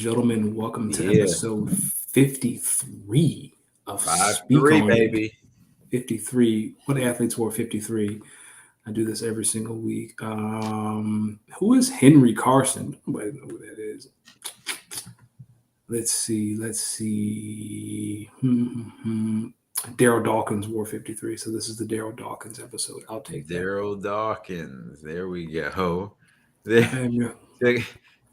Gentlemen, welcome to Yeah, episode 53 of five Speak three, On It. baby. 53. What athletes wore 53? I do this every single week. Who is Henry Carson? Nobody know who that is. Let's see. Daryl Dawkins wore 53, so this is the Daryl Dawkins episode. I'll take that. Daryl Dawkins. There we go. There, I am,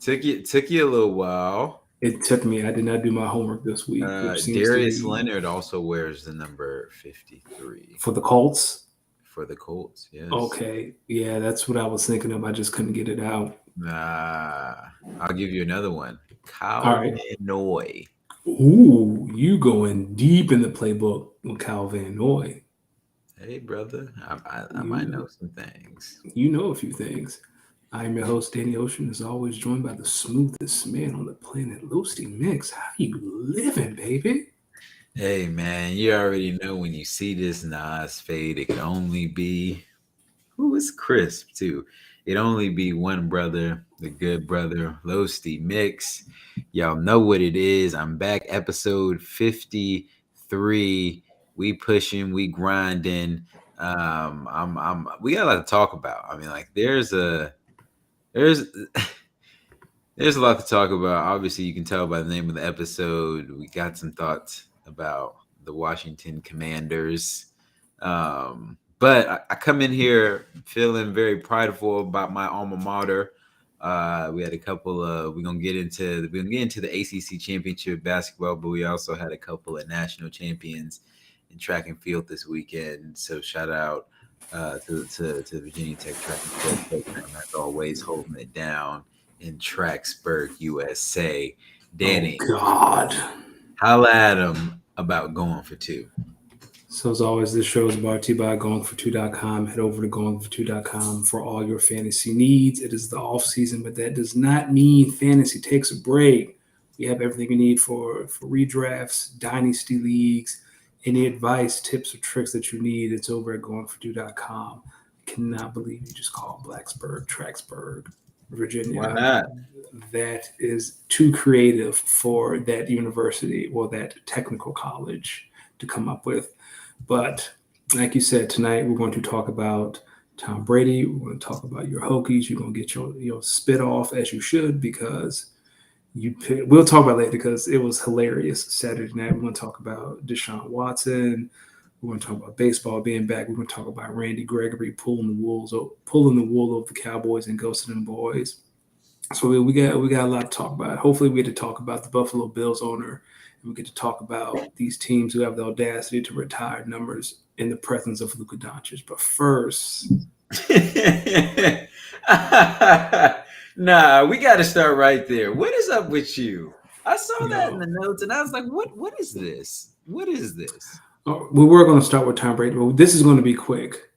took, took you a little while. it took me. I did not do my homework this week, which seems to Darius be Leonard also wears the number 53 for the Colts. for the Colts. Yes. Okay, yeah, that's what I was thinking of. I just couldn't get it out. Uh, I'll give you another one. All Kyle right. Van Noy. Ooh, you going deep in the playbook with Kyle Van Noy. Hey, brother. I might You know some things. you know a few things. I am your host, Danny Ocean, as always, joined by the smoothest man on the planet, Lucy Mix. How you living, baby? Hey, man, you already know when you see this Nas fade, it can only be who is crisp too. It only be one brother, the good brother, Losty Mix. Y'all know what it is. I'm back, episode 53. We pushing, we grinding. We got a lot to talk about. I mean, like there's there's a lot to talk about. Obviously, you can tell by the name of the episode. We got some thoughts about the Washington Commanders. But I come in here feeling very prideful about my alma mater. We had a couple of we're gonna get into the ACC championship basketball, but we also had a couple of national champions in track and field this weekend. So shout out to the Virginia Tech track and field program as always holding it down in Tracksburg, USA. Oh Danny, God. holla at him about going for two. So as always, this show is brought to you by goingfor2.com. Head over to goingfor2.com for all your fantasy needs. It is the off season, but that does not mean fantasy takes a break. We have everything you need for redrafts, dynasty leagues, any advice, tips, or tricks that you need. It's over at goingfor2.com. I cannot believe you just called Blacksburg, Tracksburg, Why Virginia. not? That is too creative for that university or that technical college to come up with. But like you said, tonight we're going to talk about Tom Brady. We're going to talk about your Hokies. You're going to get your spit off as you should because we'll talk about it later because it was hilarious Saturday night. We're going to talk about DeShaun Watson. We're going to talk about baseball being back. We're going to talk about Randy Gregory pulling the wool over the Cowboys and ghosting them boys. So we got a lot to talk about. Hopefully, we get to talk about the Buffalo Bills owner, and we get to talk about these teams who have the audacity to retire numbers in the presence of Luka Doncic. But first, Nah, we got to start right there. What is up with you? I saw that in yo, the notes, and I was like, "What is this? What is this?" we were going to start with Tom Brady, but this is going to be quick.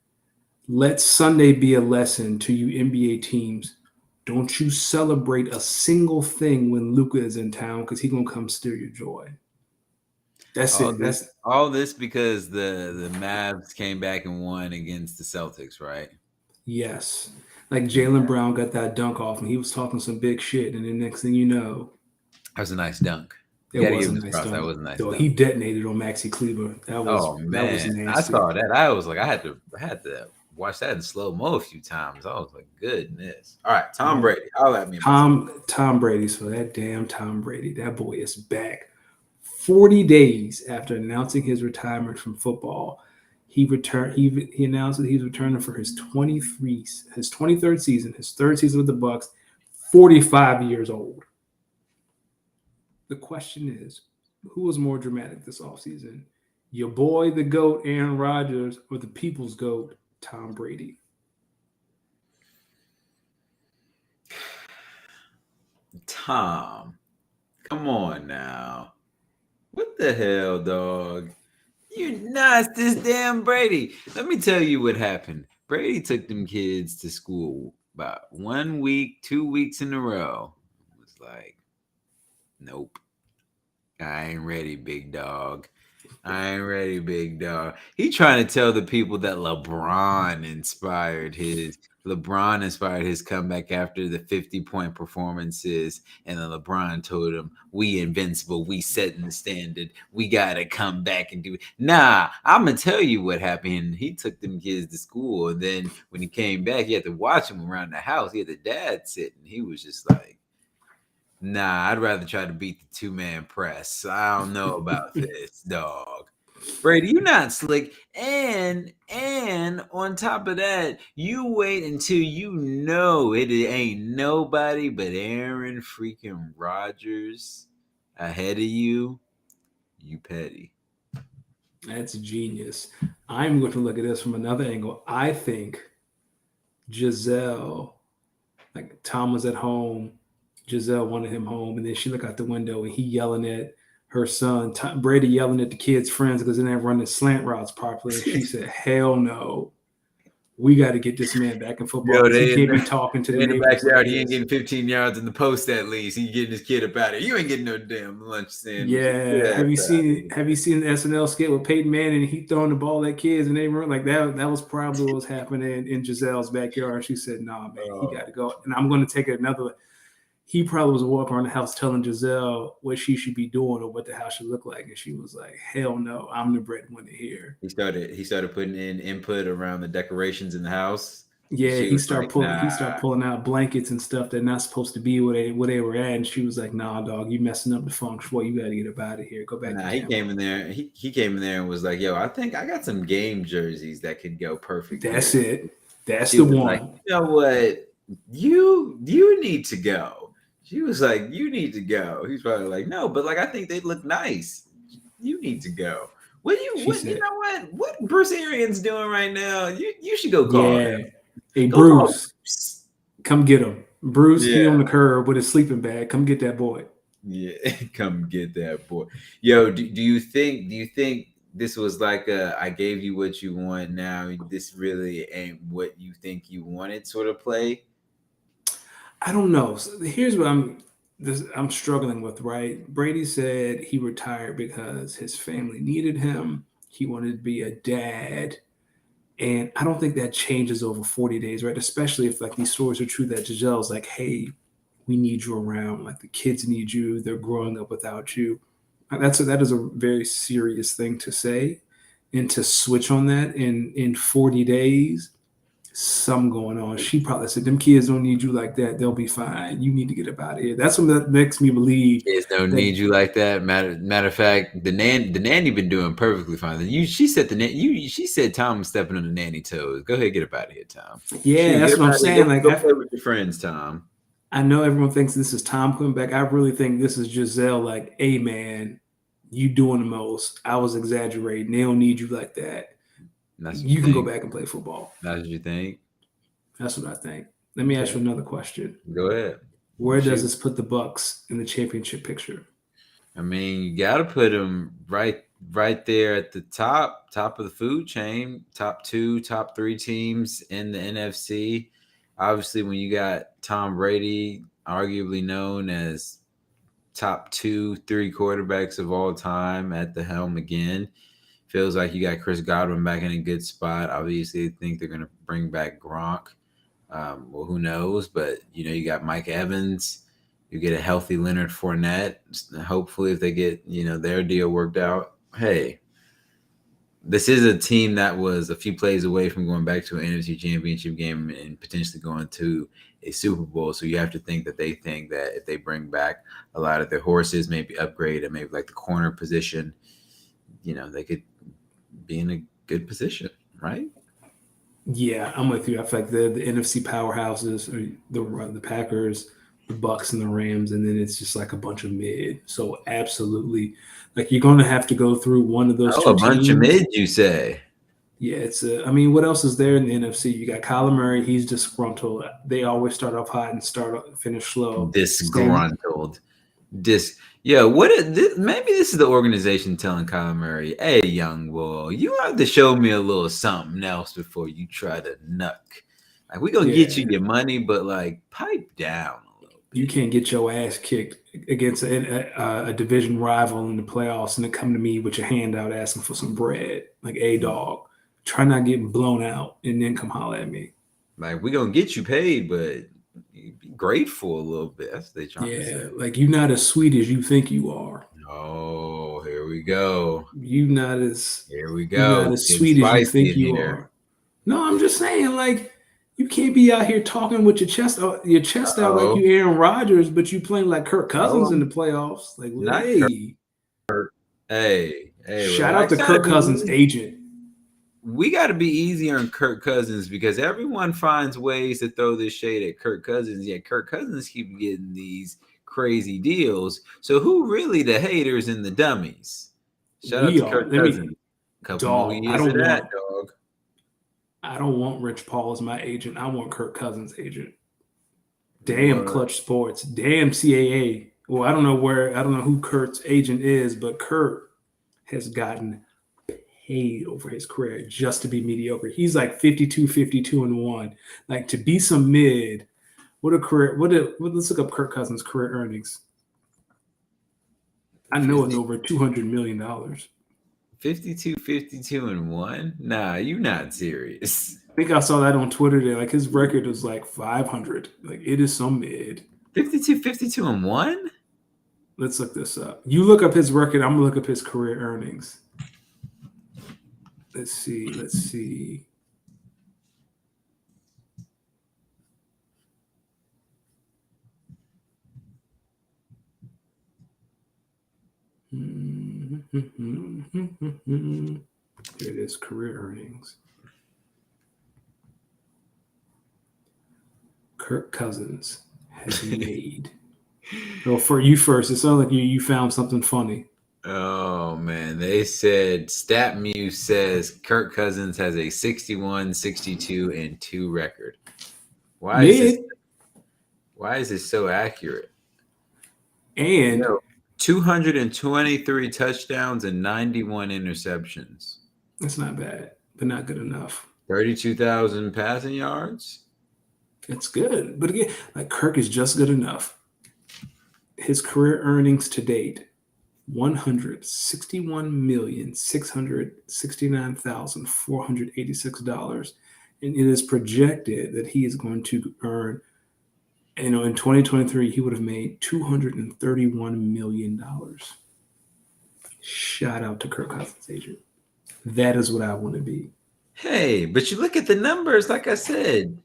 Let Sunday be a lesson to you NBA teams. Don't you celebrate a single thing when Luka is in town because he's gonna come steal your joy. That's All it. this, That's all this because the Mavs came back and won against the Celtics, right? yes. Like Yeah, Jalen Brown got that dunk off and he was talking some big shit, and then next thing you know, that was a nice dunk. You it got to was give a him his nice props. That dunk. was a nice Though he dunk. detonated on Maxi Kleber. Oh That was man, I nasty. saw that. I was like, I had to watch that in slow mo a few times. I was like, goodness. All right, Tom Um, Brady. I'll at me about Tom. Tom Brady. So that damn Tom Brady, that boy is back. 40 days after announcing his retirement from football, he returned. He announced that he's returning for his 23rd season, his third season with the Bucks. 45 years old. The question is, who was more dramatic this offseason? Your boy, the GOAT, Aaron Rodgers, or the people's GOAT, Tom Brady? Tom, come on now. What the hell, dog? You nuts, this damn Brady. Let me tell you what happened. Brady took them kids to school about 1 week, 2 weeks in a row. It was like, nope, I ain't ready, big dog. I ain't ready, big dog. He trying to tell the people that LeBron inspired his comeback after the 50-point performances, and then LeBron told him, "We invincible, we setting the standard, we gotta come back and do it." Nah, I'm gonna tell you what happened. He took them kids to school, and then when he came back, he had to watch them around the house. He had the dad sitting. He was just like, "Nah, I'd rather try to beat the 2-man press. I don't know about this, dog." Brady, you're not slick. And on top of that, you wait until you know it ain't nobody but Aaron freaking Rodgers ahead of you. You petty. That's genius. I'm going to look at this from another angle. I think Giselle, like Tom was at home, Giselle wanted him home, and then she looked out the window and he yelling at her son, Brady yelling at the kids' friends because they're not running slant routes properly. And she said, "Hell no, we got to get this man back in football Yo, because he can't be talking to the in the neighbors like backyard. He ain't this." getting 15 yards in the post at least. He getting his kid up out of here. You ain't getting no damn lunch sandwich. Yeah, have you seen the SNL skit with Peyton Manning and he throwing the ball at kids and they run like that? That was probably what was happening in Giselle's backyard. She said, "Nah, man, he got to go." And I'm going to take it another. He probably was walking around the house telling Giselle what she should be doing or what the house should look like, and she was like, "Hell no, I'm the breadwinner here." He started putting in input around the decorations in the house. Yeah, She was like, he nah. started pulling out blankets and stuff that not supposed to be where they were at, and she was like, "Nah, dog, you messing up the feng shui. You got to get up out of here. Go back Nah, to he Tampa." came in there. He came in there and was like, "Yo, I think I got some game jerseys that could go perfect That's here." it. That's She the was one. like, "You know what? You need to go." She was like, "You need to go." He's probably like, "No, but like I think they look nice. You need to go." She You said, know what Bruce Arians doing right now? You should go call him. "Yeah, hey Go call Bruce, Bruce. come get him. Bruce, he Yeah. on the curb with his sleeping bag. Come get that boy." Yeah, come get that boy. Yo, do you think this was like a I gave you what you want, now this really ain't what you think you wanted sort of play? I don't know. So here's what I'm struggling with, right? Brady said he retired because his family needed him. He wanted to be a dad. And I don't think that changes over 40 days, right? Especially if like these stories are true that Giselle's like, "Hey, we need you around. Like the kids need you. They're growing up without you." That is a very serious thing to say. And to switch on that in 40 days, some going on. She probably said, "Them kids don't need you like that. They'll be fine. You need to get up out of here." That's what that makes me believe Kids don't that. need you like that. Matter of fact, the nanny been doing perfectly fine. She said she said Tom was stepping on the nanny toes. Go ahead, get up out of here, Tom. Yeah, Shoot, that's get what up I'm out of here. saying. Go play with your friends, Tom. I know everyone thinks this is Tom coming back. I really think this is Giselle. Like, "Hey, man, you doing the most. I was exaggerating. They don't need you like that. That's what you You can go think. back and play football." That's what you think. That's what I think. Let me ask Okay, you another question. go ahead. Where does Shoot. this put the Bucks in the championship picture? I mean, you got to put them right there at the top of the food chain. Top two, top three teams in the NFC. Obviously, when you got Tom Brady, arguably known as top two, three quarterbacks of all time at the helm again, feels like you got Chris Godwin back in a good spot. Obviously, I think they're going to bring back Gronk. Well, who knows? But you got Mike Evans. You get a healthy Leonard Fournette. Hopefully, if they get their deal worked out, hey, this is a team that was a few plays away from going back to an NFC Championship game and potentially going to a Super Bowl. So you have to think that they think that if they bring back a lot of their horses, maybe upgrade and maybe like the corner position, they could be in a good position, right? Yeah, I'm with you. I feel like the NFC powerhouses are the Packers, the Bucks, and the Rams, and then it's just like a bunch of mid. So absolutely, like you're going to have to go through one of those Oh, two a bunch of teams. mid, you say? Yeah, it's. I mean, what else is there in the NFC? You got Kyler Murray. He's disgruntled. They always start off hot and finish slow. Same. Disgruntled. Yeah, what is this? Maybe this is the organization telling Kyler Murray, "Hey, young boy, you have to show me a little something else before you try to nuck. Like, we're gonna get Yeah, you your money, but like pipe down a little You can't get your ass kicked against a division rival in the playoffs and then come to me with your hand out asking for some bread. Like, a dog, try not getting blown out and then come holler at me. Like, we're gonna get you paid, but be grateful a little bit. That's what they trying to Yeah, say. like you're not as sweet as you think you are. Oh, here we go. You not as Here we you're not go. as Getting sweet as you spicy think in you here. are. No, I'm just saying, like, you can't be out here talking with your chest out like Oh, you Aaron Rodgers, but you playing like Kirk tell Cousins in the them playoffs. Like, not Kirk. hey, Hey, shout out relax. to Kirk Cousins' agent. We got to be easy on Kirk Cousins because everyone finds ways to throw this shade at Kirk Cousins. Yet Kirk Cousins keep getting these crazy deals. So who really the haters and the dummies? Shout out We to are. Kirk Let me, Cousins. Couple more dog. years of that, dog. I don't want Rich Paul as my agent. I want Kirk Cousins' agent. Damn What? Clutch Sports. Damn CAA. Well, I don't know who Kurt's agent is, but Kurt has gotten paid over his career just to be mediocre. He's like 52, 52 and 1. Like, to be some mid, what a career. Let's look up Kirk Cousins' career earnings. I know it's 50, over $200 million. 52, 52 and 1? Nah, you not serious. I think I saw that on Twitter today. Like, his record was like 500. Like, it is some mid. 52, 52 and 1? Let's look this up. You look up his record. I'm gonna look up his career earnings. Let's see. Let's see. Here it is. Career earnings. Kirk Cousins has made. Well, for you first, it sounds like you found something funny. Oh man, they said StatMuse says Kirk Cousins has a 61, 62, and 2 record. Why is this Mid why is this so accurate? and Yo, 223 touchdowns and 91 interceptions. that's not bad, but not good enough. 32,000 passing yards. It's good, but again, like, Kirk is just good enough. His career earnings to date: $161,669,486, and it is projected that he is going to earn. In 2023, he would have made $231 million. Shout out to Kirk Cousins' agent. That is what I want to be. Hey, but you look at the numbers, like I said,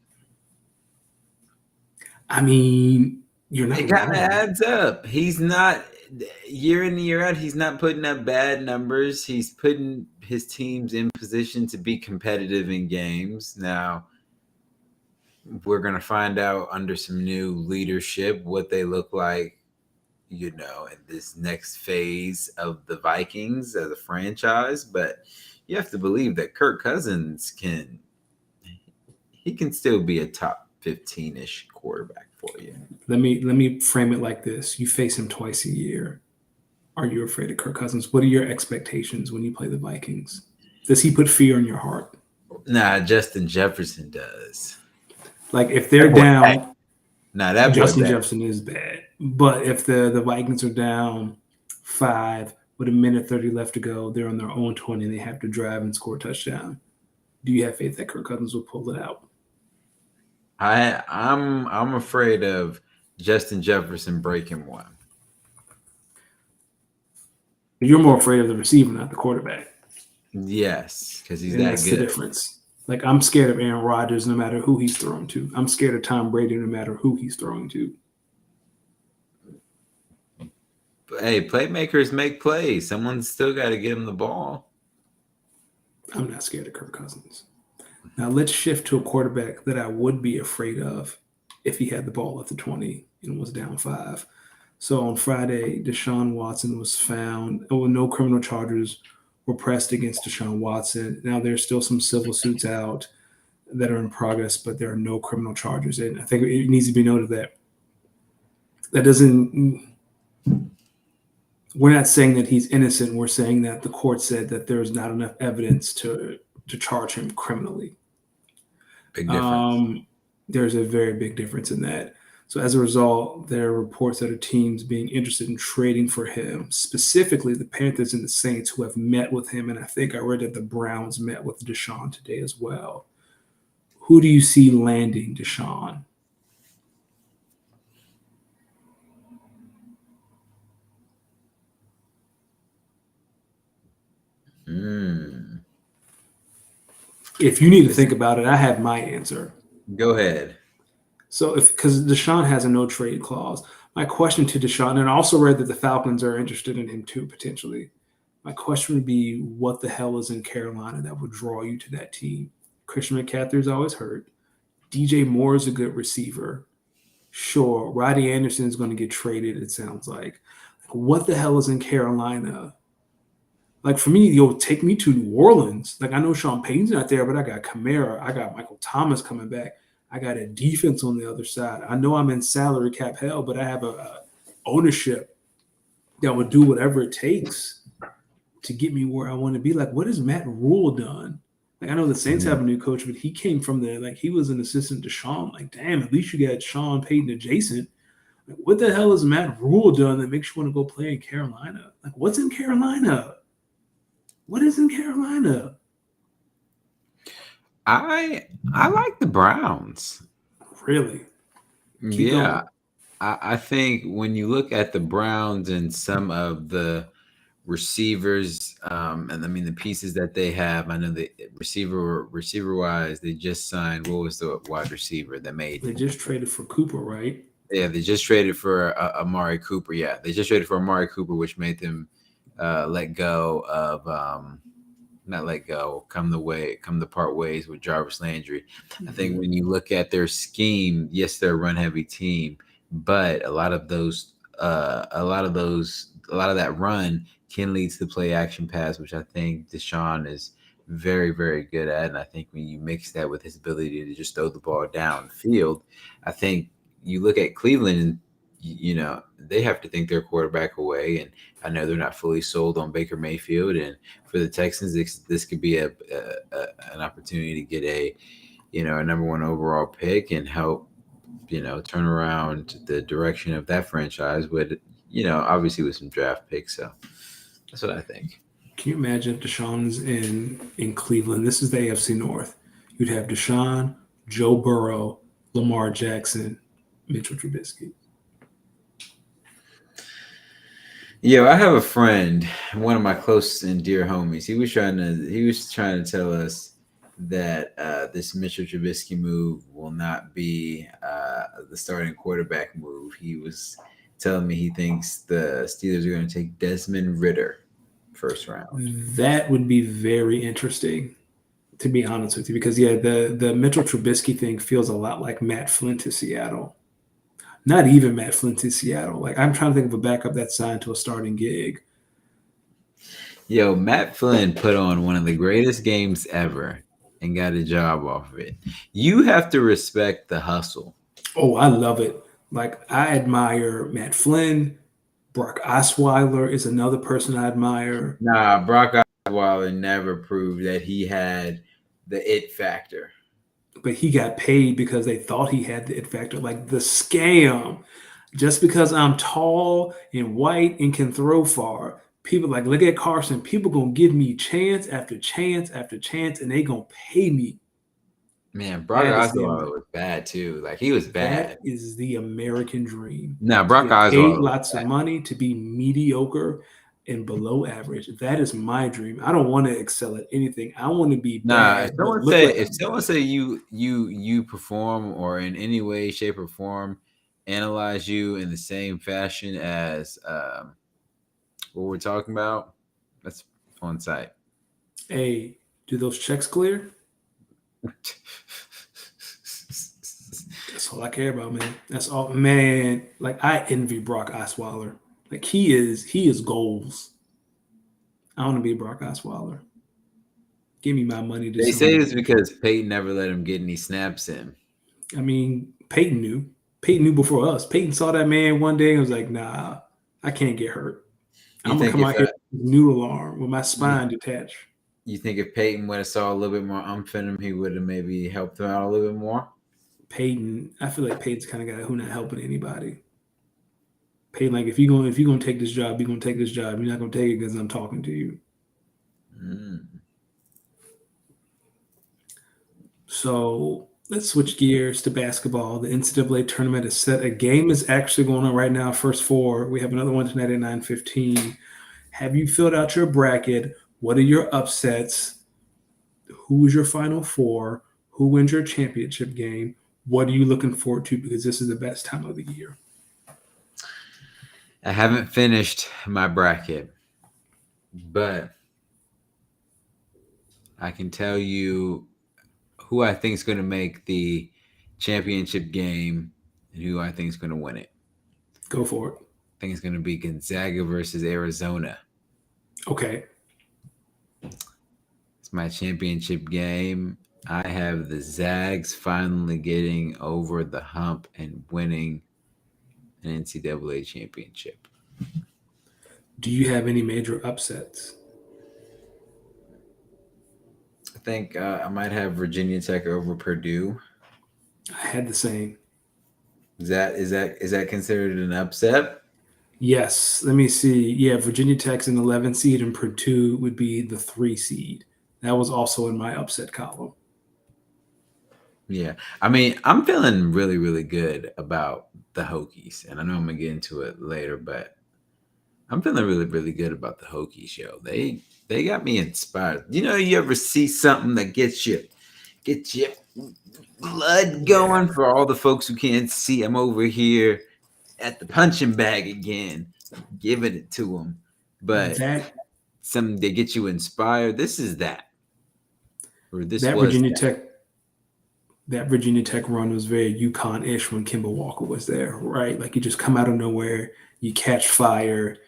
I mean, you're not it kind of wrong. adds up. He's not year in year out. He's not putting up bad numbers. He's putting his teams in position to be competitive in games. Now we're gonna find out under some new leadership what they look like, in this next phase of the Vikings as a franchise. But you have to believe that Kirk Cousins can still be a top 15-ish quarterback for you. Let me frame it like this: you face him twice a year. Are you afraid of Kirk Cousins? What are your expectations when you play the Vikings? Does he put fear in your heart? Nah, Justin Jefferson does. Like, if That they're boy bad. down, Nah, that boy Justin bad. Jefferson is bad. But if the Vikings are down 5 with a minute 30 left to go, they're on their own 20 and they have to drive and score a touchdown. Do you have faith that Kirk Cousins will pull it out? I'm afraid of Justin Jefferson breaking one. You're more afraid of the receiver, not the quarterback. Yes, because he's And that that's the good. difference. Like, I'm scared of Aaron Rodgers no matter who he's throwing to. I'm scared of Tom Brady no matter who he's throwing to. But, hey, playmakers make plays. Someone's still got to get him the ball. I'm not scared of Kirk Cousins. Now let's shift to a quarterback that I would be afraid of if he had the ball at the 20 and was down 5. So on Friday, DeShaun Watson was found. No criminal charges were pressed against DeShaun Watson. Now there's still some civil suits out that are in progress, but there are no criminal charges. And I think it needs to be noted that doesn't. We're not saying that he's innocent. We're saying that the court said that there's not enough evidence to charge him criminally. Big difference. There's a very big difference in that. So as a result, there are reports that are teams being interested in trading for him, specifically the Panthers and the Saints, who have met with him. And I think I read that the Browns met with DeShaun today as well. Who do you see landing DeShaun? If you need to think about it, I have my answer. Go ahead. So, because DeShaun has a no trade clause, my question to DeShaun, and I also read that the Falcons are interested in him too, potentially. My question would be, what the hell is in Carolina that would draw you to that team? Christian McCaffrey's always hurt. DJ Moore is a good receiver. Sure, Roddy Anderson is going to get traded, it sounds like. What the hell is in Carolina? Like for me, take me to New Orleans. Like I know Sean Payton's not there, but I got Kamara, I got Michael Thomas coming back. I got a defense on the other side. I know I'm in salary cap hell, but I have a ownership that would do whatever it takes to get me where I want to be. Like, what has Matt Rule done? Like, I know the Saints have a new coach, but he came from he was an assistant to Sean. Like, damn, at least you got Sean Payton adjacent. Like, what the hell has Matt Rule done that makes you want to go play in Carolina? Like, what's in Carolina? What is in Carolina? I like the Browns. Really? Keep going. I think when you look at the Browns and some of the receivers, and I mean the pieces that they have, I know the receiver wise, they just signed. What was the wide receiver that made? They just traded for Cooper, right? Yeah, they just traded for Amari Cooper. Yeah, they just traded for Amari Cooper, which made them let go of not let go, come the part ways with Jarvis Landry. I think when you look at their scheme, yes, they're a run heavy team, but a lot of that run can lead to the play action pass, which I think DeShaun is very, very good at. And I think when you mix that with his ability to just throw the ball downfield, I think you look at Cleveland and they have to think their quarterback away, and I know they're not fully sold on Baker Mayfield. And for the Texans, this could be an opportunity to get a number one overall pick and help turn around the direction of that franchise with obviously with some draft picks. So that's what I think. Can you imagine if DeShaun's in Cleveland? This is the AFC North. You'd have DeShaun, Joe Burrow, Lamar Jackson, Mitchell Trubisky. I have a friend, one of my close and dear homies. He was trying to tell us that this Mitchell Trubisky move will not be the starting quarterback move. He was telling me he thinks the Steelers are going to take Desmond Ridder first round. That would be very interesting, to be honest with you, because the Mitchell Trubisky thing feels a lot like Matt Flynn to Seattle. Not even Matt Flynn to Seattle. Like, I'm trying to think of a backup that's signed to a starting gig. Matt Flynn put on one of the greatest games ever and got a job off of it. You have to respect the hustle. Oh, I love it. Like, I admire Matt Flynn. Brock Osweiler is another person I admire. Nah, Brock Osweiler never proved that he had the it factor. But he got paid because they thought he had the it factor. Like the scam. Just because I'm tall and white and can throw far, people like, look at Carson. People going to give me chance after chance after chance, and they going to pay me. Man, Brock Osweiler was bad too. Like, he was bad. That is the American dream. Nah, Brock Osweiler paid lots of money to be mediocre and below average. That is my dream. I don't want to excel at anything. I want to be bad. If someone say you perform or in any way, shape, or form analyze you in the same fashion as what we're talking about, that's on site. Hey, do those checks clear? That's all I care about, man. That's all, man. Like, I envy Brock Osweiler. Like, he is goals. I want to be Brock Osweiler. Give me my money. They say it's because Peyton never let him get any snaps in. I mean, Peyton knew. Peyton knew before us. Peyton saw that man one day and was like, nah, I can't get hurt. I'm going to come out here with a noodle arm with my spine detached. You think if Peyton would have saw a little bit more umph in him, he would have maybe helped him out a little bit more? Peyton, I feel like Peyton's kind of guy who not helping anybody. Peyton, like if you're gonna take this job, you're gonna take this job. You're not gonna take it because I'm talking to you. So let's switch gears to basketball. The NCAA tournament is set. A game is actually going on right now. First four. We have another one tonight at 9:15. Have you filled out your bracket? What are your upsets? Who is your final four? Who wins your championship game? What are you looking forward to? Because this is the best time of the year. I haven't finished my bracket, but I can tell you who I think is going to make the championship game and who I think is going to win it. Go for it. I think it's going to be Gonzaga versus Arizona. Okay. It's my championship game. I have the Zags finally getting over the hump and winning an NCAA championship. Do you have any major upsets? I think I might have Virginia Tech over Purdue. I had the same. Is that considered an upset? Yes. Let me see. Yeah, Virginia Tech's an 11 seed and Purdue would be the 3 seed. That was also in my upset column. Yeah. I mean, I'm feeling really, really good about the Hokies. And I know I'm going to get into it later, but I'm feeling really, really good about the Hokies, yo. They got me inspired. You ever see something that gets your blood going? For all the folks who can't see, I'm over here at the punching bag again, giving it to them. But something that gets you inspired. This is that. Or this that was Virginia that. Tech. That Virginia Tech run was very UConn-ish when Kemba Walker was there, right? Like you just come out of nowhere, you catch fire,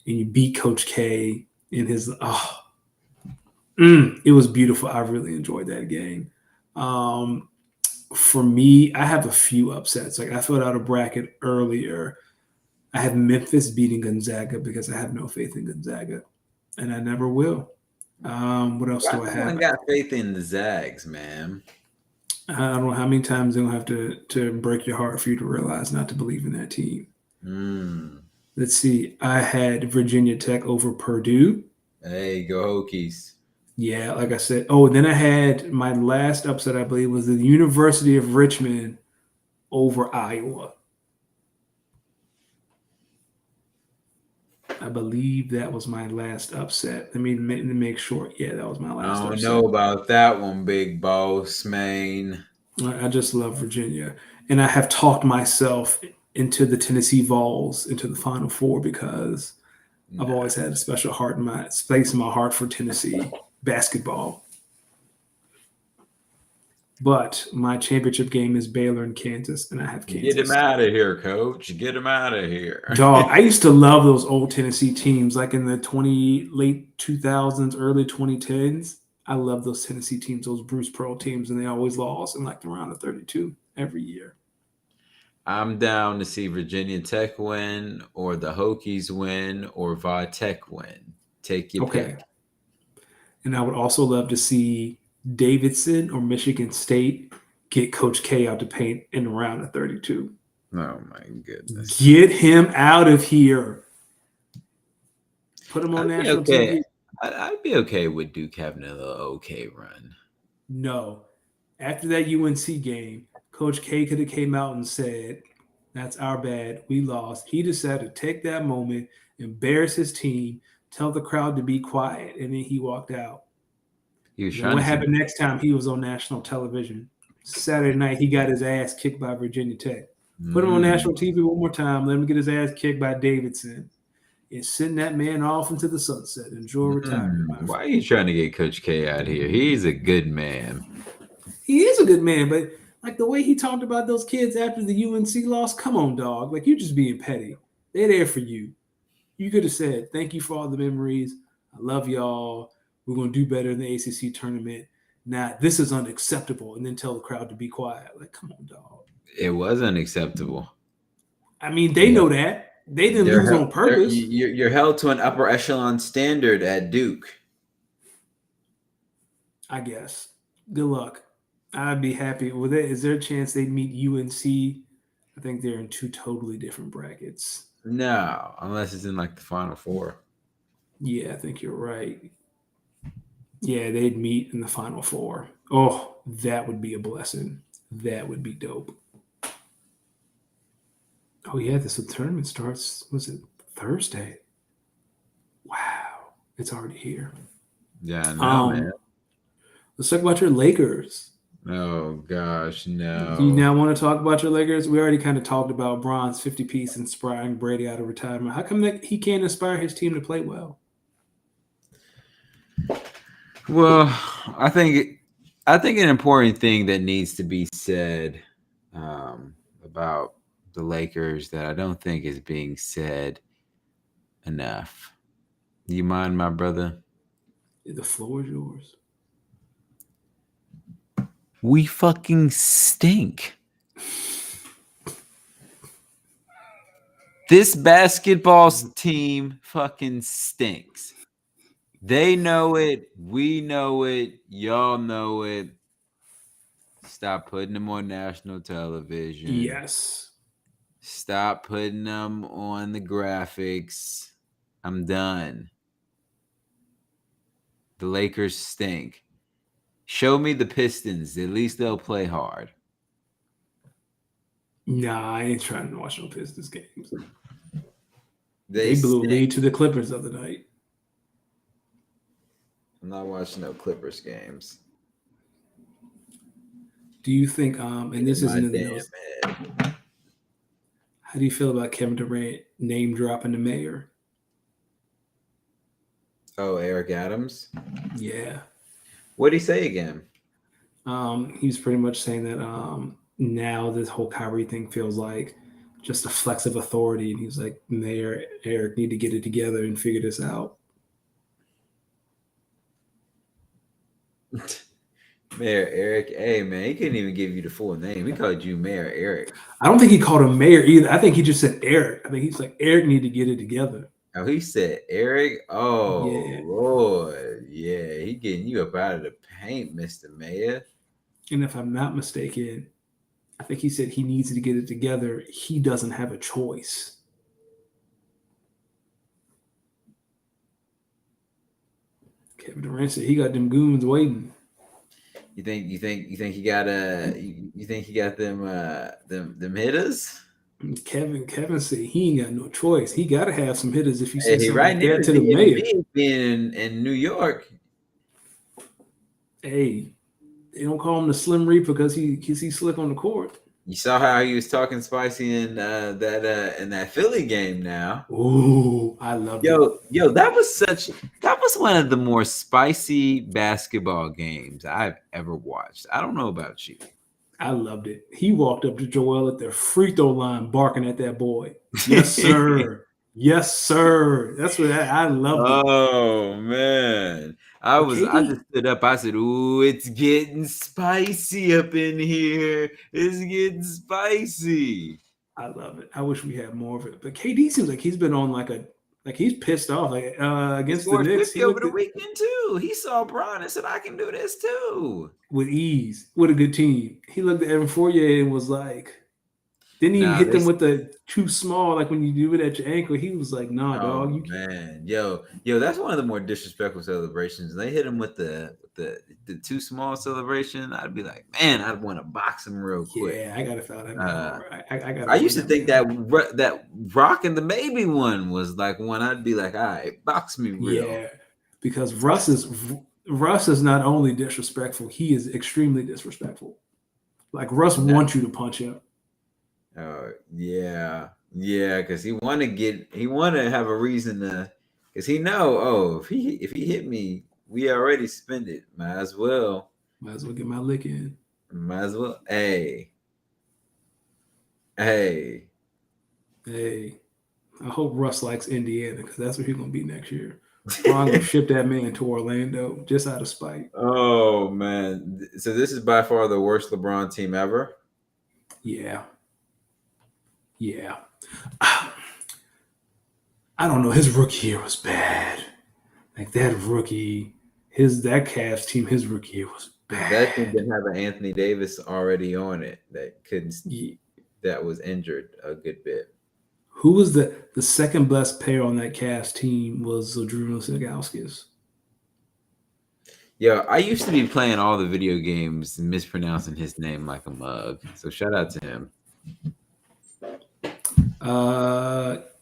and you beat Coach K in his it was beautiful. I really enjoyed that game. For me, I have a few upsets. Like I filled out a bracket earlier. I have Memphis beating Gonzaga because I have no faith in Gonzaga, and I never will. What else do I have? I got faith in the Zags, man. I don't know how many times they're going to have to break your heart for you to realize not to believe in that team. Let's see. I had Virginia Tech over Purdue. Hey, go Hokies. Yeah, like I said. Oh, then I had my last upset, I believe, was the University of Richmond over Iowa. I believe that was my last upset. Let me make sure. Yeah, that was my last upset. I don't know about that one, big boss, man. I just love Virginia. And I have talked myself into the Tennessee Vols, into the Final Four, because I've always had a special place in my heart for Tennessee basketball. But my championship game is Baylor and Kansas, and I have Kansas. Get him out of here, coach. Get him out of here. Dog, I used to love those old Tennessee teams, like in the late 2000s, early 2010s. I love those Tennessee teams, those Bruce Pearl teams, and they always lost in like the round of 32 every year. I'm down to see Virginia Tech win, or the Hokies win, or Va Tech win. Take your pick. And I would also love to see Davidson or Michigan State get Coach K out to paint in the round of 32. Oh, my goodness. Get him out of here. Put him on national TV. I'd be okay with Duke having a little okay run. No. After that UNC game, Coach K could have came out and said, that's our bad. We lost. He decided to take that moment, embarrass his team, tell the crowd to be quiet, and then he walked out. What happened next time he was on national television? Saturday night, he got his ass kicked by Virginia Tech. Put him on national TV one more time. Let him get his ass kicked by Davidson. And send that man off into the sunset. Enjoy retirement. Why are you trying to get Coach K out here? He's a good man. He is a good man, but like the way he talked about those kids after the UNC loss, come on, dog. Like, you're just being petty. They're there for you. You could have said, thank you for all the memories. I love y'all. We're going to do better in the ACC tournament. Now, this is unacceptable. And then tell the crowd to be quiet. Like, come on, dog. It was unacceptable. I mean, they know that. They didn't lose on purpose. You're held to an upper echelon standard at Duke. I guess. Good luck. I'd be happy with it. Is there a chance they'd meet UNC? I think they're in two totally different brackets. No, unless it's in like the Final Four. Yeah, I think you're right. Yeah, they'd meet in the Final Four. Oh, that would be a blessing. That would be dope. Oh yeah, this tournament starts. Was it Thursday? Wow, it's already here. Yeah, I know, man. Um, let's talk about your Lakers. Oh gosh, Do you no. now want to talk about your Lakers? We already kind of talked about Bron's 50 piece inspiring Brady out of retirement. How come that he can't inspire his team to play well? Well, I think an important thing that needs to be said about the Lakers that I don't think is being said enough. Do you mind, my brother? The floor is yours. We fucking stink. This basketball team fucking stinks. They know it. We know it. Y'all know it. Stop putting them on national television. Yes. Stop putting them on the graphics. I'm done. The Lakers stink. Show me the Pistons. At least they'll play hard. Nah, I ain't trying to watch no Pistons games. They blew a stink. lead to the Clippers the other night. I'm not watching no Clippers games. Do you think, and this isn't in the notes, head. how do you feel about Kevin Durant name dropping the mayor? Oh, Eric Adams? Yeah. What'd he say again? He's pretty much saying that now this whole Kyrie thing feels like just a flex of authority. And he's like, Mayor Eric need to get it together and figure this out. Mayor Eric. Hey, man, he couldn't even give you the full name. He called you Mayor Eric. I don't think he called him mayor either. I think he just said Eric. I think he's like, Eric need to get it together. Oh, he said Eric? Oh, Yeah. Lord. Yeah, he getting you up out of the paint, Mr. Mayor. And if I'm not mistaken, I think he said he needs to get it together. He doesn't have a choice. Kevin Durant said he got them goons waiting. You think he got them hitters? Kevin said he ain't got no choice. He got to have some hitters if you say Hey, something right like now that to the mayor. being in New York. Hey, they don't call him the Slim Reaper because he's slick on the court. You saw how he was talking spicy in that Philly game now. Ooh, I love it. Yo, that was one of the more spicy basketball games I've ever watched. I don't know about you. I loved it. He walked up to Joel at the free throw line barking at that boy. Yes, sir. Yes, sir. That's what I loved it. Oh man. I just stood up. I said, "Ooh, it's getting spicy up in here. It's getting spicy." I love it. I wish we had more of it. But KD seems like he's been on like he's pissed off against the Knicks. He over the weekend too. He saw Bron and said, "I can do this too." With ease. What a good team. He looked at Evan Fournier and was like, didn't even hit them with the too small, like when you do it at your ankle. He was like, nah, dog. You man. Yo, that's one of the more disrespectful celebrations. They hit him with the too small celebration. I'd be like, man, I'd want to box him real quick. Yeah, I gotta feel that. I used to think that Rock and the Baby one was like one I'd be like, all right, box me real. Yeah, because Russ is not only disrespectful, he is extremely disrespectful. Like Russ wants you to punch him. Yeah, because he want to have a reason to, because he know, if he hit me, we already spent it. Might as well get my lick in. Might as well. Hey. I hope Russ likes Indiana because that's where he's gonna be next year. I'm gonna ship that man to Orlando just out of spite. Oh man! So this is by far the worst LeBron team ever. Yeah. I don't know. His rookie year was bad. Like that rookie, that Cavs team, his rookie year was Because that team didn't have an Anthony Davis already on it that was injured a good bit. Who was the second best player on that Cavs team was Zydrunas Ilgauskas. Yo, I used to be playing all the video games and mispronouncing his name like a mug. So shout out to him.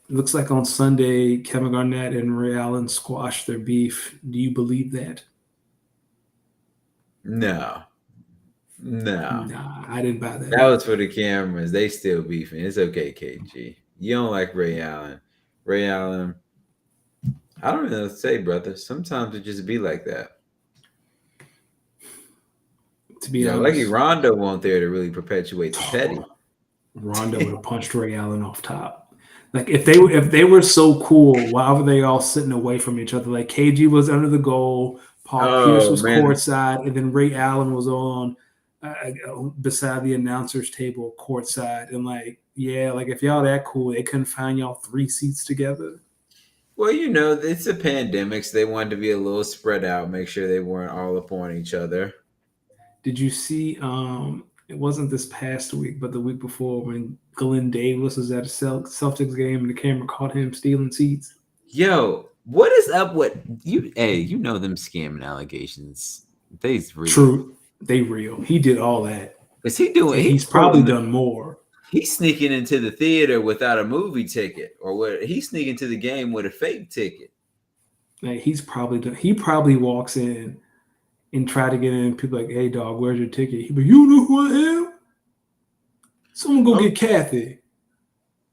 Looks like on Sunday, Kevin Garnett and Ray Allen squashed their beef. Do you believe that? No. Nah, I didn't buy that. That was for the cameras. They still beefing. It's okay, KG. You don't like Ray Allen. Ray Allen, I don't know what to say, brother. Sometimes it just be like that. To be honest, lucky Rondo won't there to really perpetuate the petty. Rondo would have punched Ray Allen off top. Like if they were so cool, why were they all sitting away from each other? Like KG was under the goal, Paul Pierce was courtside, and then Ray Allen was on beside the announcers table courtside. And like if y'all that cool, they couldn't find y'all 3 seats together. Well, it's a pandemic, so they wanted to be a little spread out, make sure they weren't all upon each other. Did you see? It wasn't this past week, but the week before when Glenn Davis was at a Celtics game and the camera caught him stealing seats. Yo, what is up with you? Hey, them scamming allegations. They's real. True, they real. He did all that. Is he doing? He's probably done more. He's sneaking into the theater without a movie ticket, or what? He's sneaking to the game with a fake ticket. Like, he's probably done. He probably walks in and try to get in. People like, hey, dog, where's your ticket? He be, you know who I am? Someone go get Kathy.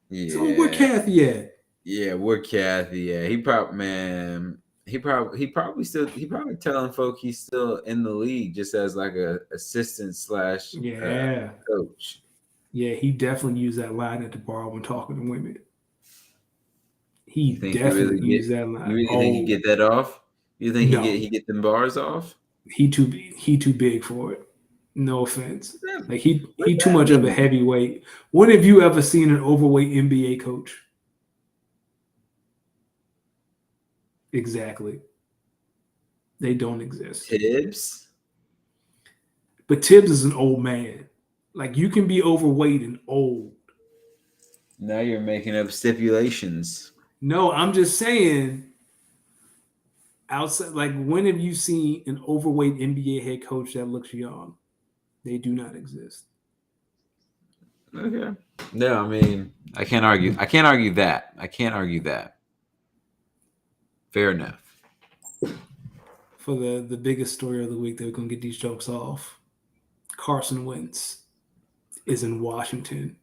Yeah. Someone, where Kathy at? Yeah, where Kathy at? He probably telling folk he's still in the league just as like a assistant / coach. Yeah, he definitely used that line at the bar when talking to women. He definitely used that line. You really think he get that off? You think he get them bars off? He too big for it. No offense. Like he too much of a heavyweight. When have you ever seen an overweight NBA coach? Exactly. They don't exist. Tibbs? But Tibbs is an old man. Like, you can be overweight and old. Now you're making up stipulations. No, I'm just saying, outside, like, when have you seen an overweight NBA head coach that looks young? They do not exist. Okay. No, I mean, I can't argue that. Fair enough. For the biggest story of the week that we're going to get these jokes off, Carson Wentz is in Washington.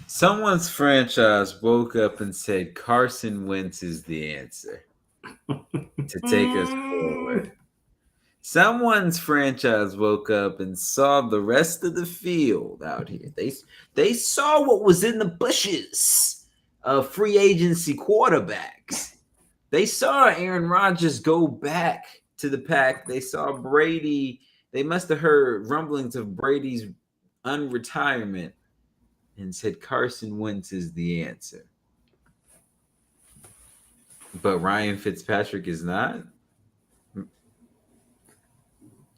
Someone's franchise woke up and said Carson Wentz is the answer to take us forward. Someone's franchise woke up and saw the rest of the field out here. They saw what was in the bushes of free agency quarterbacks. They saw Aaron Rodgers go back to the pack. They saw Brady. They must have heard rumblings of Brady's unretirement and said Carson Wentz is the answer. But Ryan Fitzpatrick is not.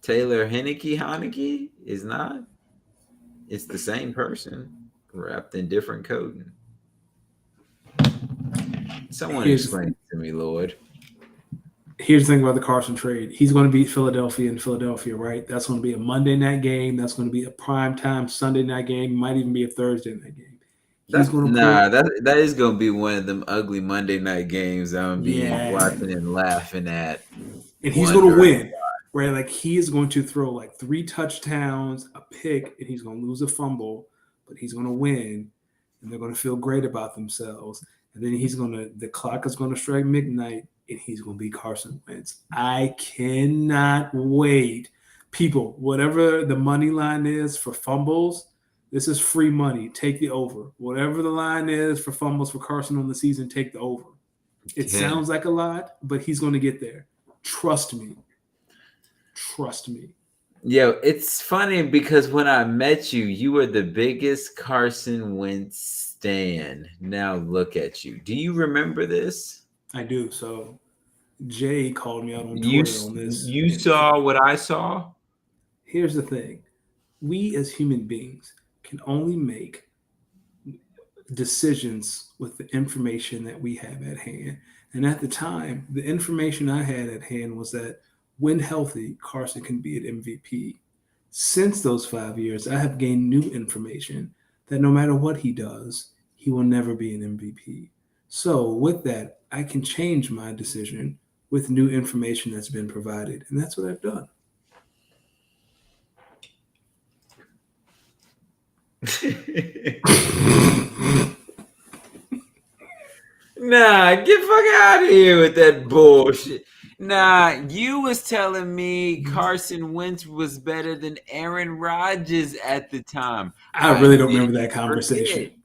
Taylor Heineke is not. It's the same person wrapped in different coding. Someone explain to me, Lord. Here's the thing about the Carson trade. He's going to beat Philadelphia in Philadelphia, right? That's going to be a Monday night game. That's going to be a primetime Sunday night game. Might even be a Thursday night game. That is going to be one of them ugly Monday night games I'm going to be watching and laughing at. And he's going to win, right? Like, he is going to throw like 3 touchdowns, a pick, and he's going to lose a fumble, but he's going to win, and they're going to feel great about themselves. And then the clock is going to strike midnight, and he's going to be Carson Wentz. I cannot wait. People, whatever the money line is for fumbles, this is free money. Take the over. Whatever the line is for fumbles for Carson on the season, take the over. It sounds like a lot, but he's going to get there. Trust me. Yo, it's funny because when I met you, you were the biggest Carson Wentz stan. Now look at you. Do you remember this? I do. So Jay called me out on You Twitter on this. you saw what I saw? Here's the thing: we as human beings can only make decisions with the information that we have at hand. And at the time, the information I had at hand was that when healthy, Carson can be an MVP. Since those 5 years, I have gained new information that no matter what he does, he will never be an MVP. So, with that, I can change my decision with new information that's been provided. And that's what I've done. Nah, get fuck out of here with that bullshit. Nah, you was telling me Carson Wentz was better than Aaron Rodgers at the time. I I really don't remember didn't that conversation. forget.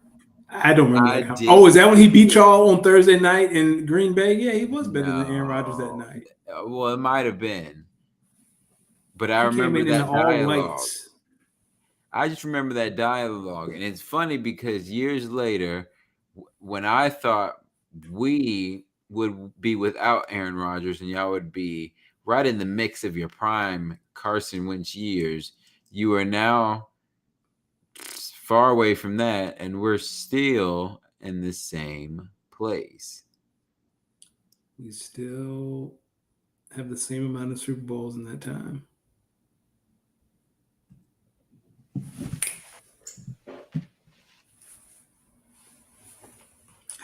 I don't remember I that. Oh, is didn't that when he beat forget. y'all on Thursday night in Green Bay? Yeah, he was better than Aaron Rodgers that No. night. Well, it might have been. But I He came remember in the that all dialogue. whites. I just remember that dialogue. And it's funny because years later, when I thought we would be without Aaron Rodgers and y'all would be right in the mix of your prime Carson Wentz years, you are now far away from that, and we're still in the same place. We still have the same amount of Super Bowls in that time.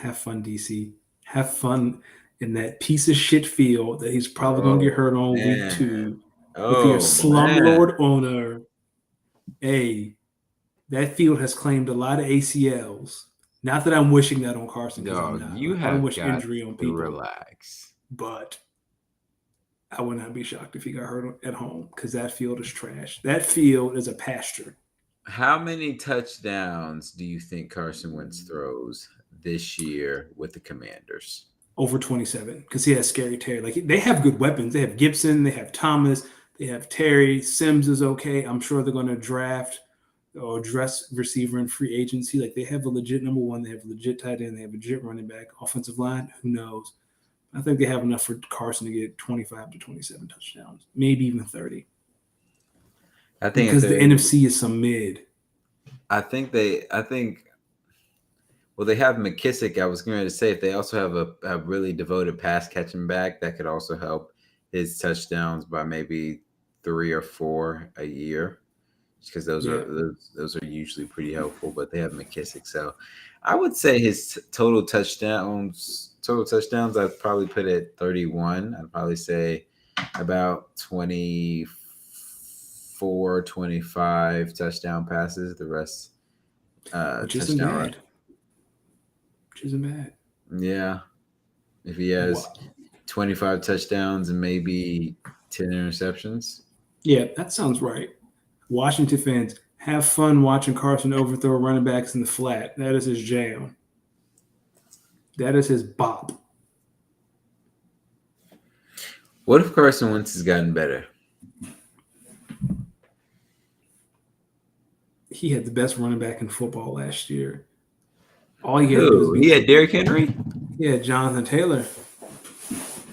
Have fun, DC. Have fun in that piece of shit field that he's probably going to get hurt on week 2 with your slumlord owner. Hey, that field has claimed a lot of ACLs. Not that I'm wishing that on Carson, because I'm not. You I don't have wish got injury on to people. relax. But I would not be shocked if he got hurt at home, because that field is trash. That field is a pasture. How many touchdowns do you think Carson Wentz throws this year with the Commanders? Over 27, because he has Scary Terry. Like, they have good weapons. They have Gibson, they have Thomas, they have Terry. Sims is okay. I'm sure they're going to draft or dress receiver in free agency. Like, they have a legit number one, they have a legit tight end, they have a legit running back. Offensive line, who knows? I think they have enough for Carson to get 25 to 27 touchdowns, maybe even 30. I think because the NFC is some mid. I think well, they have McKissick. I was going to say if they also have a really devoted pass catching back, that could also help his touchdowns by maybe 3 or 4 a year, because those are usually pretty helpful. But they have McKissick, so I would say his total touchdowns. I'd probably put at 31. I'd probably say about 24, 25 touchdown passes. The rest, which isn't bad. Yeah. If he has 25 touchdowns and maybe 10 interceptions. Yeah, that sounds right. Washington fans, have fun watching Carson overthrow running backs in the flat. That is his jam. That is his bop. What if Carson Wentz has gotten better? He had the best running back in football last year. All he had to do was he had Derrick Henry? Yeah, Jonathan Taylor.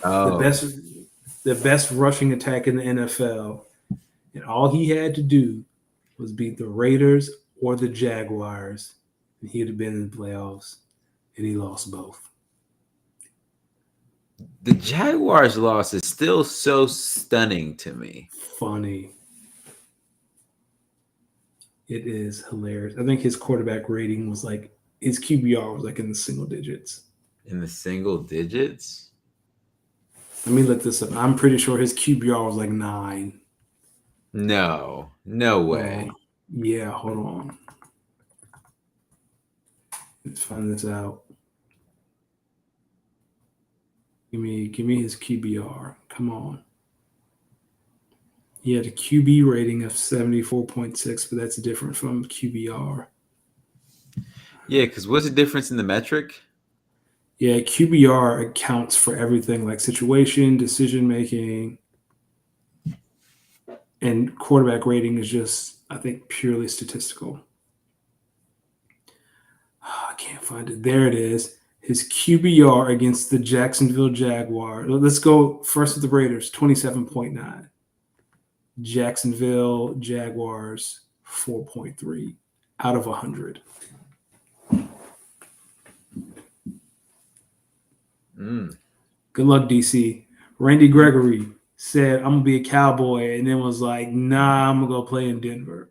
Oh. The best rushing attack in the NFL. And all he had to do was beat the Raiders or the Jaguars, and he'd have been in the playoffs, and he lost both. The Jaguars loss is still so stunning to me. Funny. It is hilarious. I think his quarterback rating was like, his QBR was like in the single digits. In the single digits? Let me look this up. I'm pretty sure his QBR was like 9. No way. Yeah, hold on. Let's find this out. Give me his QBR. Come on. He had a QB rating of 74.6, but that's different from QBR. Yeah, because what's the difference in the metric? Yeah, QBR accounts for everything like situation, decision making, and quarterback rating is just, I think, purely statistical. I can't find it. There it is. His QBR against the Jacksonville Jaguars. Let's go first with the Raiders, 27.9. Jacksonville Jaguars, 4.3 out of 100. Good luck, DC. Randy Gregory said, I'm going to be a Cowboy, and then was like, nah, I'm going to go play in Denver.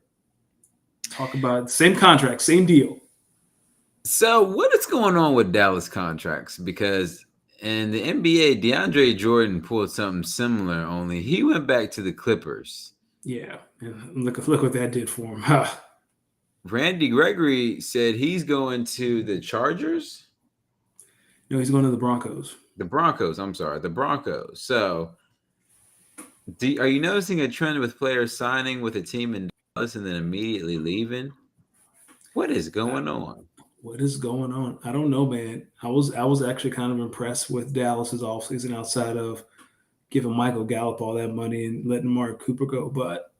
Talk about same contract, same deal. So what is going on with Dallas contracts? Because in the NBA, DeAndre Jordan pulled something similar, only he went back to the Clippers. Yeah, and look what that did for him. Randy Gregory said he's going to the Chargers? No, he's going to the Broncos. The Broncos, I'm sorry, the Broncos. So are you noticing a trend with players signing with a team in Dallas and then immediately leaving? What is going on? What is going on? I don't know, man. I was actually kind of impressed with Dallas's offseason outside of giving Michael Gallup all that money and letting Mark Cooper go. But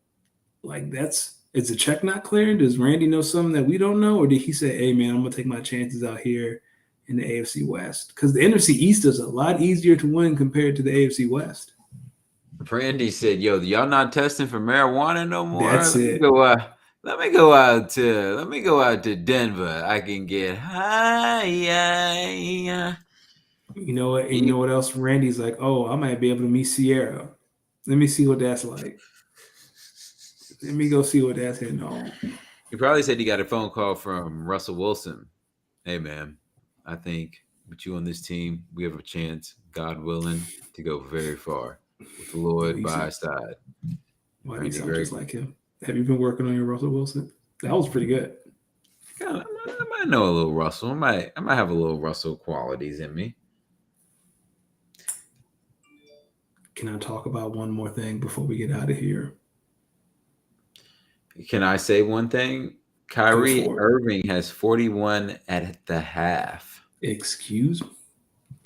like is the check not clearing? Does Randy know something that we don't know? Or did he say, hey man, I'm gonna take my chances out here in the AFC West? Because the NFC East is a lot easier to win compared to the AFC West. Randy said, yo, y'all not testing for marijuana no more? That's it. Let me go out to Denver. I can get high. You know what? And you know what else? Randy's like, oh, I might be able to meet Sierra. Let me see what that's like. Let me go see what that's hitting on. He probably said he got a phone call from Russell Wilson. Hey, man, I think with you on this team, we have a chance, God willing, to go very far with the Lord by our side. Why do you sound just like him? Have you been working on your Russell Wilson? That was pretty good. I might know a little Russell. I might have a little Russell qualities in me. Can I talk about one more thing before we get out of here? Can I say one thing? Kyrie Irving has 41 at the half. Excuse me?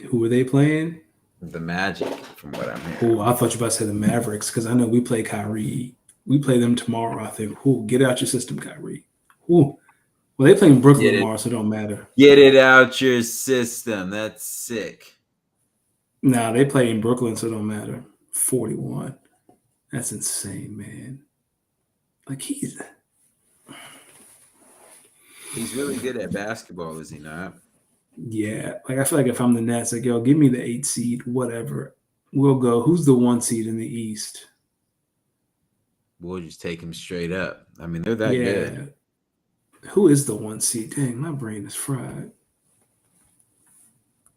Who are they playing? The Magic, from what I'm hearing. Oh, I thought you were about to say the Mavericks, because I know we play Kyrie. We play them tomorrow, I think. Ooh, get out your system, Kyrie. Ooh. Well, they play in Brooklyn tomorrow, so it don't matter. Get it out your system. That's sick. Nah, they play in Brooklyn, so it don't matter. 41. That's insane, man. Like, he's really good at basketball, is he not? Yeah. Like, I feel like if I'm the Nets, like, yo, give me the 8 seed, whatever. We'll go. Who's the 1 seed in the East? We'll just take him straight up. I mean, they're that good. Who is the 1 seed? Dang, my brain is fried.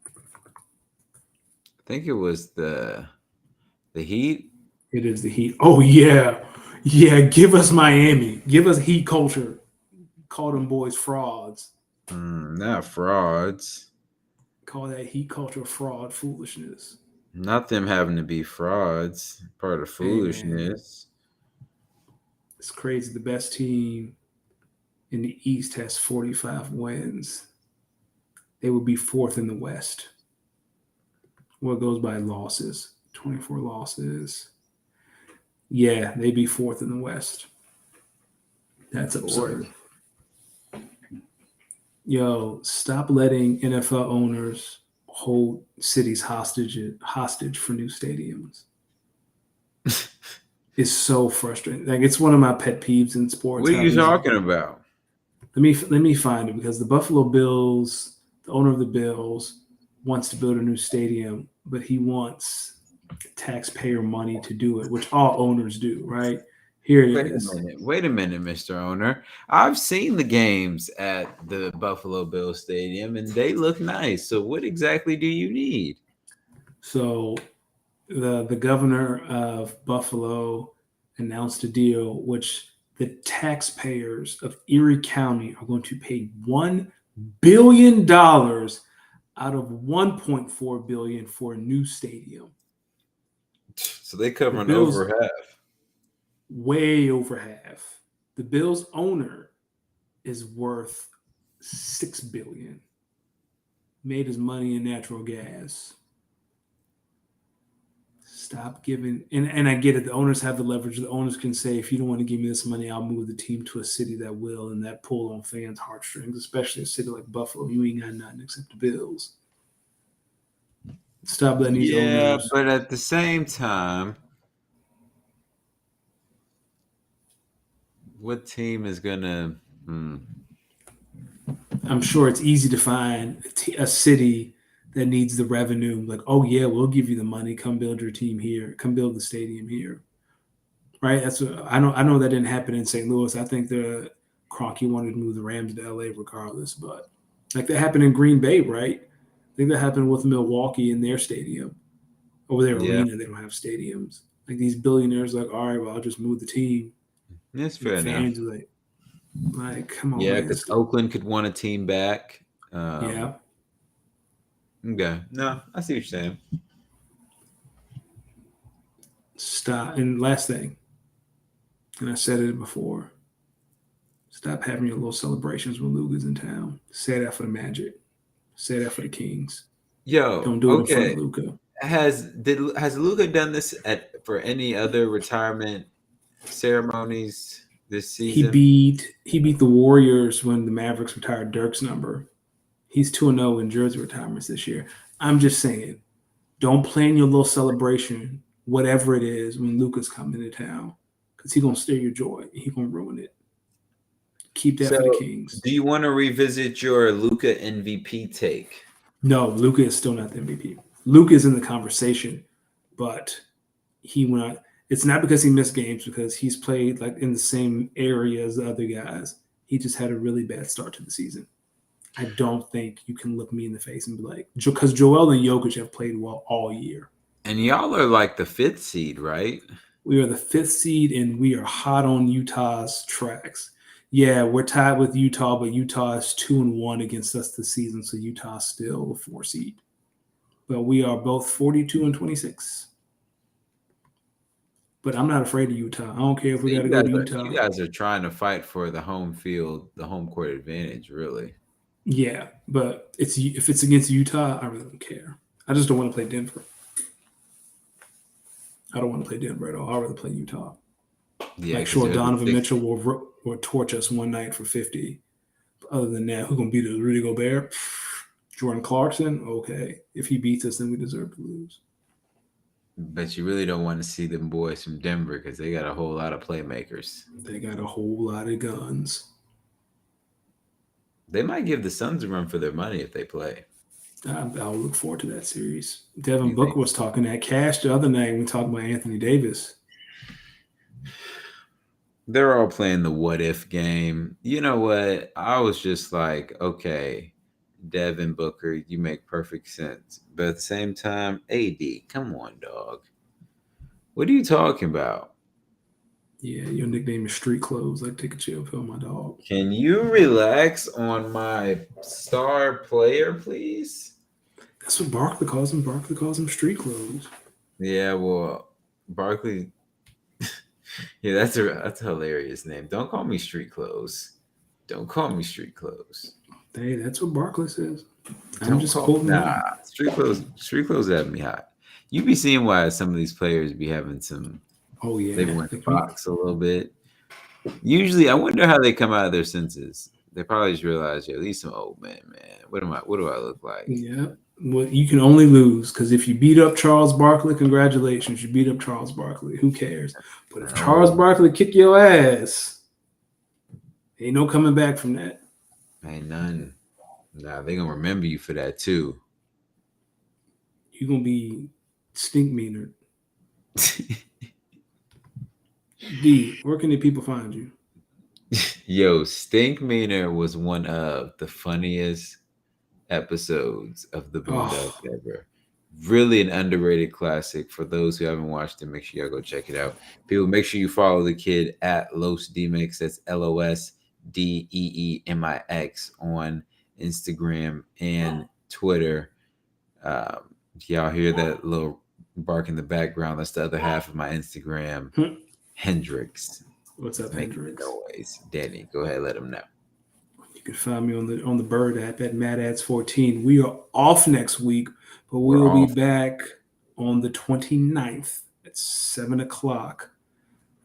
I think it was the Heat. It is the Heat. Oh, yeah. Yeah, give us Miami. Give us Heat culture. Call them boys frauds. Not frauds. Call that Heat culture fraud foolishness. Not them having to be frauds. Part of foolishness. It's crazy. The best team in the East has 45 wins. They would be 4th in the West. What goes by losses? 24 losses. Yeah, they'd be 4th in the West. That's absurd. Yo, stop letting NFL owners hold cities hostage for new stadiums. It's so frustrating. Like, it's one of my pet peeves in sports. What are you talking about? Let me find it, because the Buffalo Bills, the owner of the Bills, wants to build a new stadium, but he wants taxpayer money to do it, which all owners do, right? Here it is. Wait a minute, Mr. Owner. I've seen the games at the Buffalo Bills Stadium, and they look nice. So what exactly do you need? So the governor of Buffalo announced a deal which the taxpayers of Erie County are going to pay $1 billion out of $1.4 billion for a new stadium. So they covering over half. Way over half. The Bills owner is worth $6 billion. Made his money in natural gas. Stop giving, and I get it. The owners have the leverage. The owners can say, if you don't want to give me this money, I'll move the team to a city that will, and that pull on fans' heartstrings, especially a city like Buffalo. You ain't got nothing except the Bills. Stop letting these Yeah, owners. but at the same time, what team is gonna? Hmm. I'm sure it's easy to find a city that needs the revenue. Like, oh yeah, we'll give you the money. Come build your team here. Come build the stadium here. Right? That's what, I know. I know that didn't happen in St. Louis. I think the Kroenke wanted to move the Rams to LA regardless, but like that happened in Green Bay, right? I think that happened with Milwaukee in their stadium over their Yeah, arena. They don't have stadiums. Like these billionaires, like, all right, well, I'll just move the team, that's and the fair enough. fans are like, come on, Yeah, man. because Oakland could want a team back. Yeah, Okay, no, I see what you're saying. stop. And last thing, and I said it before, stop having your little celebrations when Luka's in town. Say that for the Magic. Say that for the Kings. Yo, Don't do it in front okay. of Luka. Has Luca done this for any other retirement ceremonies this season? He beat the Warriors when the Mavericks retired Dirk's number. He's 2-0 in jersey retirements this year. I'm just saying, don't plan your little celebration, whatever it is, when Luka's coming to town, because he's gonna steal your joy. He gonna ruin it. Keep that So, for the Kings. do you want to revisit your Luca MVP take? No, Luka is still not the MVP. Luka is in the conversation, but he went out. It's not because he missed games, because he's played like in the same area as the other guys. He just had a really bad start to the season. I don't think you can look me in the face and be like, because Joel and Jokic have played well all year. And y'all are like the fifth seed, right? We are the fifth seed, and we are hot on Utah's tracks. Yeah, we're tied with Utah, but Utah is 2-1 against us this season, so Utah's still a 4 seed. But we are both 42-26. But I'm not afraid of Utah. I don't care if So we got to you go guys to are you Utah. guys are trying to fight for the home field, the home court advantage, really. Yeah, but it's if it's against Utah, I really don't care. I just don't want to play Denver. I don't want to play Denver at all. I'd rather play Utah. Yeah, Like, because sure, they're the Donovan sixth. Mitchell will torch us one night for 50. But other than that, who's gonna beat us? Rudy Gobert, Jordan Clarkson. Okay, if he beats us, then we deserve to lose. But you really don't want to see them boys from Denver because they got a whole lot of playmakers. They got a whole lot of guns. They might give the Suns a run for their money if they play. I'll look forward to that series. Devin You think? Booker was talking that cash the other night. We talked about Anthony Davis. They're all playing the what if game. You know what? I was just like, okay, Devin Booker, you make perfect sense. But at the same time, AD, come on, dog. What are you talking about? Yeah, your nickname is Street Clothes. Like, take a chill pill, my dog. Can you relax on my star player, please? That's what Barkley calls him. Barkley calls him Street Clothes. Yeah, well, Barkley. Yeah, that's a hilarious name. Don't call me Street Clothes. Don't call me Street Clothes. Hey, that's what Barkley says. I'm Don't just call quoting nah him. Street Clothes. Street Clothes have me hot. You be seeing why some of these players be having some. Oh They yeah, went the like we. box a little bit. Usually, I wonder how they come out of their senses. They probably just realize, yeah, these some old men, man. What am I? What do I look like? Yeah. Well, you can only lose because if you beat up Charles Barkley, congratulations, you beat up Charles Barkley. Who cares? But if Charles Oh, Barkley kick your ass, ain't no coming back from that. ain't none. Nah, they gonna remember you for that too. You're gonna be stink meaner. D, where can the people find you? Yo, Stink Meaner was one of the funniest episodes of the Boondocks Oh, ever. Really an underrated classic. For those who haven't watched it, make sure y'all go check it out. People, make sure you follow the kid at Los Demix. That's LOSDEEMIX on Instagram and Twitter. Y'all hear that little bark in the background? That's the other half of my Instagram, Hendrix. what's up, Making the Hendrix? noise. Danny, go ahead, let him know. You can find me on the Bird app at MadAds14. We are off next week, but we We're will be off. back on the 29th at 7 o'clock.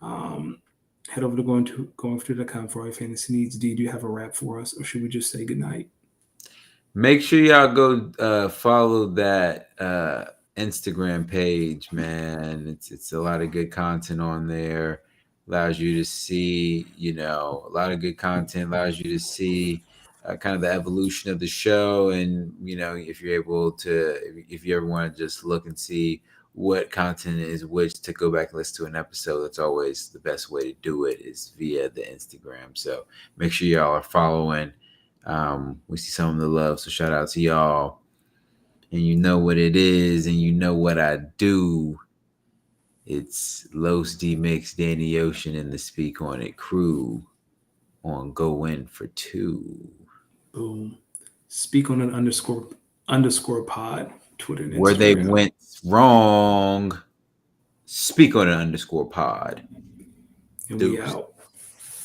Head over to going through.com for our fantasy needs. D, do you have a wrap for us, or should we just say goodnight? Make sure y'all go follow that Instagram page, man. It's a lot of good content on there. Allows you to see, a lot of good content. Allows you to see kind of the evolution of the show, and if you're able to, if you ever want to just look and see what content is which to go back and listen to an episode, that's always the best way to do it is via the Instagram. So make sure y'all are following. We see some of the love, so shout out to y'all. And you know what it is, and you know what I do. It's Los D Mix, Danny Ocean, and the Speak On It crew on Go In for Two. Boom. Speak on an underscore pod, Twitter and Where they Instagram. went wrong, speak on an underscore pod. And we out.